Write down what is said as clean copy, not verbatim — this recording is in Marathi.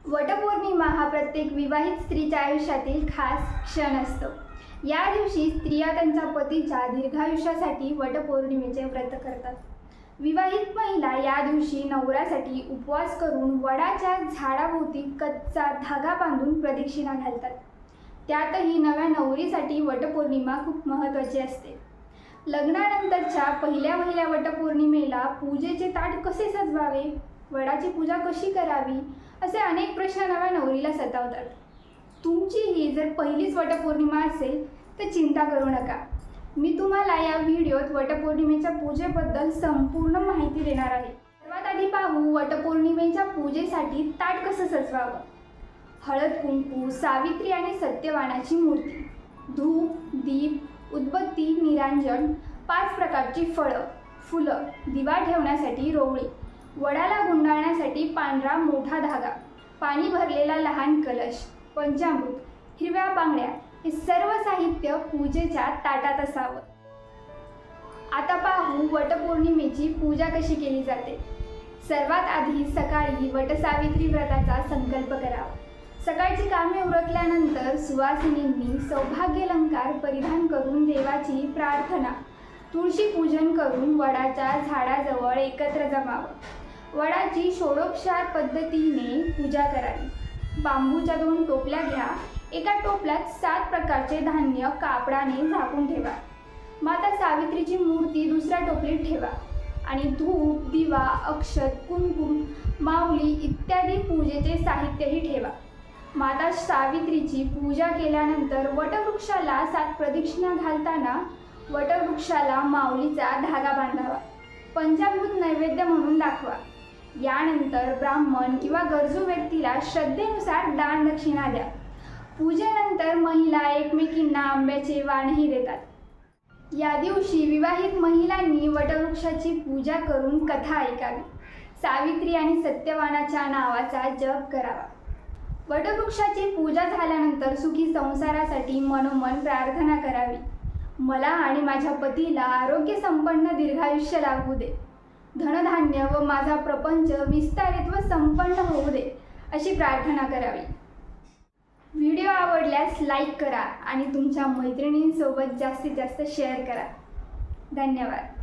वटपौर्णिमा हा प्रत्येक विवाहित स्त्रीच्या आयुष्यातील खास क्षण असतो। या दिवशी स्त्रिया त्यांच्या पतीच्या दीर्घायुष्यासाठी वटपौर्णिमेचे व्रत करतात। विवाहित महिला या दिवशी नवऱ्यासाठी उपवास करून वडाच्या झाडाभोवती कच्चा धागा बांधून प्रदक्षिणा घालतात। त्यातही नव्या नवरीसाठी वटपौर्णिमा खूप महत्त्वाची असते। लग्नानंतरच्या पहिल्या वटपौर्णिमेला पूजेचे ताट कसे सजवावे, वडाची पूजा कशी करावी, असे अनेक प्रश्न नव्या नवरीला सतावतात। तुमचीही जर पहिलीच वटपौर्णिमा असेल तर चिंता करू नका। मी तुम्हाला या व्हिडिओत वटपौर्णिमेच्या पूजेबद्दल संपूर्ण माहिती देणार आहे। सर्वात आधी पाहू वटपौर्णिमेच्या पूजेसाठी ताट कसं सजवावं। हळद कुंकू, सावित्री आणि सत्यवानाची मूर्ती, धूप, दीप, उदबत्ती, निरांजन, 5 प्रकारची फळं, फुलं, दिवा ठेवण्यासाठी रोवळी, वडाला गुंडाळण्यासाठी पांढरा मोठा धागा, पाणी भरलेला लहान कलश, पंचामृत, हिरव्या बांगड्या हे सर्व साहित्य पूजेच्या ताटात असावं। आता पाहू वटपौर्णिमेची पूजा कशी केली जाते। सर्वात आधी सकाळी वटसावित्री व्रताचा संकल्प करावा। सकाळची कामे उरकल्यानंतर सुवासिनींनी सौभाग्यालंकार परिधान करून देवाची प्रार्थना, तुळशी पूजन करून वडाच्या झाडाजवळ एकत्र जमावं। वडाची षोडोपचार पद्धतीने पूजा करावी। बांबूच्या 2 टोपल्या घ्या। एका टोपल्यात 7 प्रकारचे धान्य कापडाने झाकून ठेवा। माता सावित्रीची मूर्ती दुसऱ्या टोपलीत ठेवा आणि धूप, दिवा, अक्षत, कुंकुम, माऊली इत्यादी पूजेचे साहित्यही ठेवा। माता सावित्रीची पूजा केल्यानंतर वटवृक्षाला 7 प्रदक्षिणा घालताना वटवृक्षाला माऊलीचा धागा बांधावा। पंचामृत नैवेद्य म्हणून दाखवा। यानंतर ब्राह्मण किंवा गरजू व्यक्तीला श्रद्धेनुसार दान दक्षिणा द्या। पूजेनंतर महिला एकमेकींना आंब्याचे वाणही देतात। या दिवशी विवाहित महिलांनी वटवृक्षाची पूजा करून कथा ऐकावी। सावित्री आणि सत्यवानाच्या नावाचा जप करावा। वटवृक्षाची पूजा झाल्यानंतर सुखी संसारासाठी मनोमन प्रार्थना करावी। मला आणि माझ्या पतीला आरोग्य संपन्न दीर्घायुष्य लाभू दे, धनधान्य व माझा प्रपंच विस्तारित व संपन्न होऊ दे, अशी प्रार्थना करावी। व्हिडिओ आवडल्यास लाईक करा आणि तुमच्या मैत्रिणींसोबत जास्तीत जास्त शेअर करा। धन्यवाद।